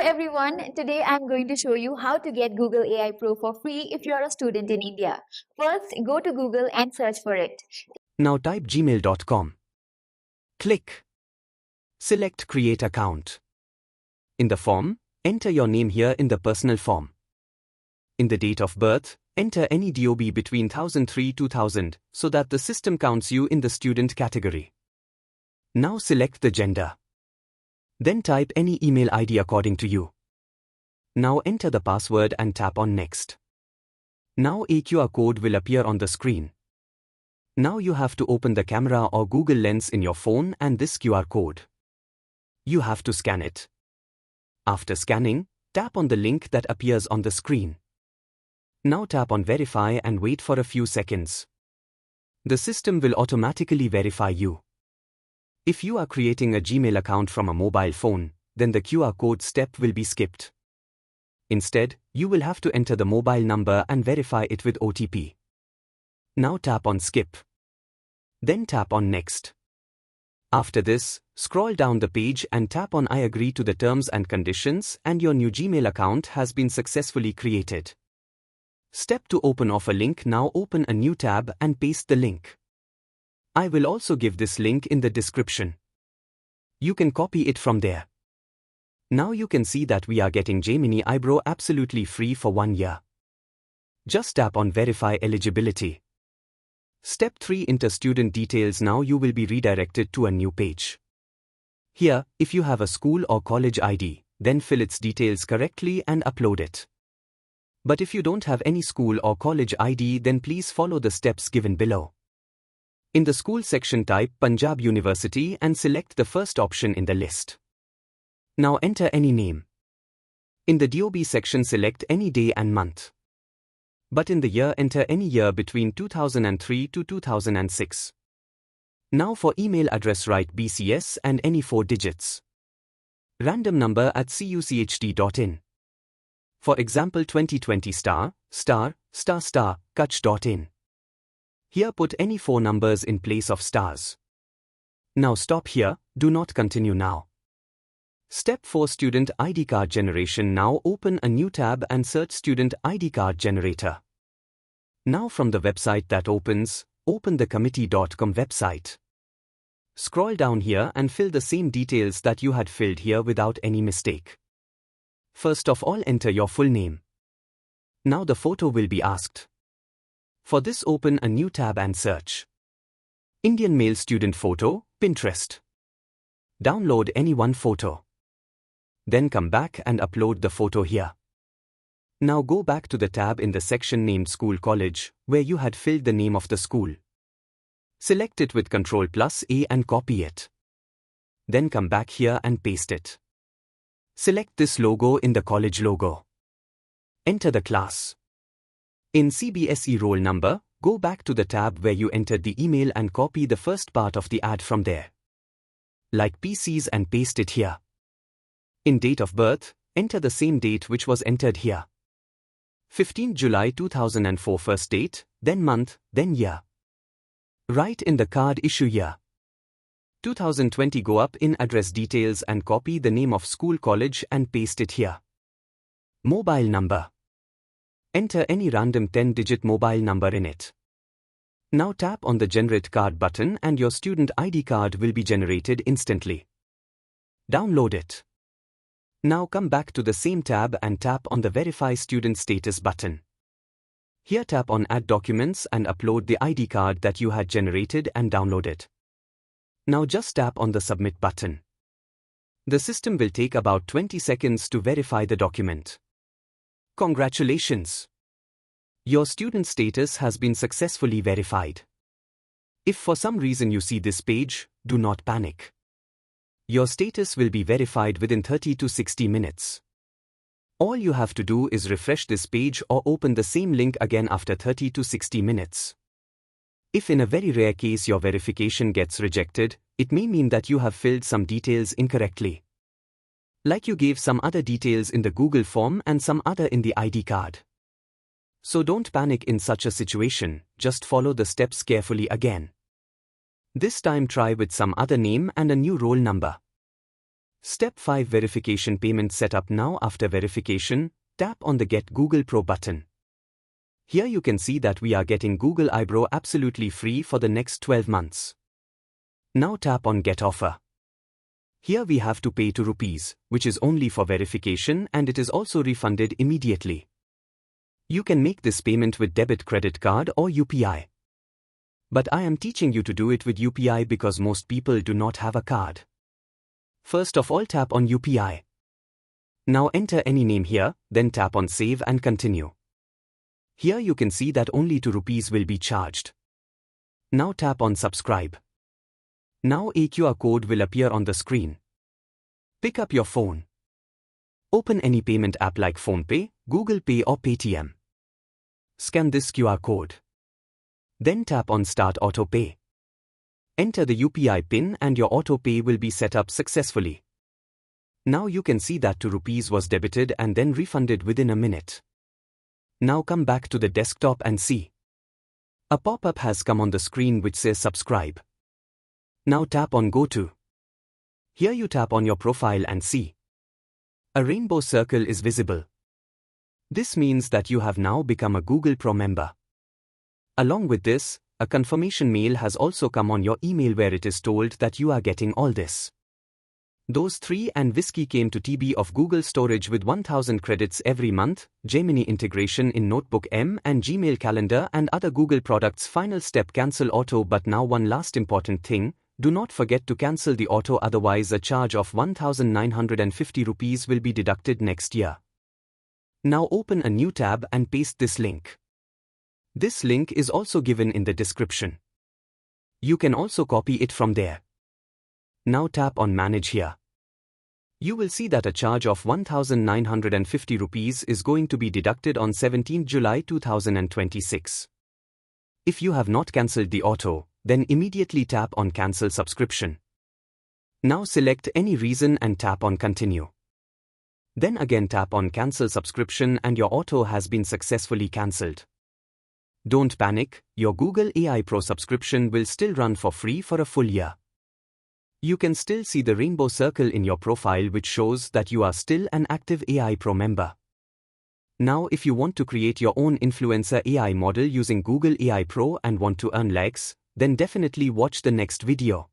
everyone, today I'm going to show you how to get Google AI Pro for free if you're a student in India. First, go to Google and search for it. Now type gmail.com. Click. Select Create Account. In the form, enter your name here in the personal form. In the date of birth, enter any DOB between 1003 to 2000 so that the system counts you in the student category. Now select the gender. Then type any email ID according to you. Now enter the password and tap on Next. Now a QR code will appear on the screen. Now you have to open the camera or Google Lens in your phone and this QR code. You have to scan it. After scanning, tap on the link that appears on the screen. Now tap on Verify and wait for a few seconds. The system will automatically verify you. If you are creating a Gmail account from a mobile phone, then the QR code step will be skipped. Instead, you will have to enter the mobile number and verify it with OTP. Now tap on Skip. Then tap on Next. After this, scroll down the page and tap on I agree to the terms and conditions and your new Gmail account has been successfully created. Step to open of a link. Now open a new tab and paste the link. I will also give this link in the description. You can copy it from there. Now you can see that we are getting Gemini Pro absolutely free for 1 year. Just tap on Verify Eligibility. Step 3 Enter student details. Now you will be redirected to a new page. Here, if you have a school or college ID, then fill its details correctly and upload it. But if you don't have any school or college ID, then please follow the steps given below. In the school section, type Punjab University and select the first option in the list. Now enter any name. In the DOB section, select any day and month. But in the year, enter any year between 2003 to 2006. Now for email address, write BCS and any 4 digits. Random number at cucht.in. For example, 2020 *****Kutch.in. Here put any 4 numbers in place of stars. Now stop here, do not continue now. Step 4 Student ID Card Generation. Now open a new tab and search Student ID Card Generator. Now from the website that opens, open the committee.com website. Scroll down here and fill the same details that you had filled here without any mistake. First of all, enter your full name. Now the photo will be asked. For this, open a new tab and search Indian male student photo, Pinterest. Download any one photo. Then come back and upload the photo here. Now go back to the tab in the section named School College, where you had filled the name of the school. Select it with Ctrl+A and copy it. Then come back here and paste it. Select this logo in the college logo. Enter the class. In CBSE roll number, go back to the tab where you entered the email and copy the first part of the ad from there. Like PCs and paste it here. In date of birth, enter the same date which was entered here. 15 July 2004 first date, then month, then year. Write in the card issue year. 2020 go up in address details and copy the name of school college and paste it here. Mobile number. Enter any random 10-digit mobile number in it. Now tap on the Generate Card button and your student ID card will be generated instantly. Download it. Now come back to the same tab and tap on the Verify Student Status button. Here tap on Add Documents and upload the ID card that you had generated and download it. Now just tap on the Submit button. The system will take about 20 seconds to verify the document. Congratulations! Your student status has been successfully verified. If for some reason you see this page, do not panic. Your status will be verified within 30 to 60 minutes. All you have to do is refresh this page or open the same link again after 30 to 60 minutes. If in a very rare case your verification gets rejected, it may mean that you have filled some details incorrectly. Like you gave some other details in the Google form and some other in the ID card. So don't panic in such a situation, just follow the steps carefully again. This time try with some other name and a new roll number. Step 5 Verification Payment Setup. Now after verification, tap on the Get Google Pro button. Here you can see that we are getting Google I Pro absolutely free for the next 12 months. Now tap on Get Offer. Here we have to pay ₹2, which is only for verification, and it is also refunded immediately. You can make this payment with debit credit card or UPI. But I am teaching you to do it with UPI because most people do not have a card. First of all, tap on UPI. Now enter any name here, then tap on Save and Continue. Here you can see that only ₹2 will be charged. Now tap on Subscribe. Now a QR code will appear on the screen. Pick up your phone. Open any payment app like PhonePe, Google Pay or Paytm. Scan this QR code. Then tap on Start Auto Pay. Enter the UPI PIN and your auto pay will be set up successfully. Now you can see that ₹2 was debited and then refunded within a minute. Now come back to the desktop and see. A pop-up has come on the screen which says Subscribe. Now tap on Go To. Here you tap on your profile and see. A rainbow circle is visible. This means that you have now become a Google Pro member. Along with this, a confirmation mail has also come on your email where it is told that you are getting all this. Those 3 and Whiskey came to TB of Google storage with 1000 credits every month, Gemini integration in Notebook M and Gmail Calendar and other Google products. Final step, cancel auto. But now one last important thing, do not forget to cancel the auto, otherwise a charge of ₹1950 will be deducted next year. Now open a new tab and paste this link. This link is also given in the description. You can also copy it from there. Now tap on Manage here. You will see that a charge of ₹1950 is going to be deducted on 17 July 2026. If you have not cancelled the auto, then immediately tap on Cancel Subscription. Now select any reason and tap on Continue. Then again tap on Cancel Subscription and your auto has been successfully cancelled. Don't panic, your Google AI Pro subscription will still run for free for a full year. You can still see the rainbow circle in your profile which shows that you are still an active AI Pro member. Now if you want to create your own influencer AI model using Google AI Pro and want to earn likes, then definitely watch the next video.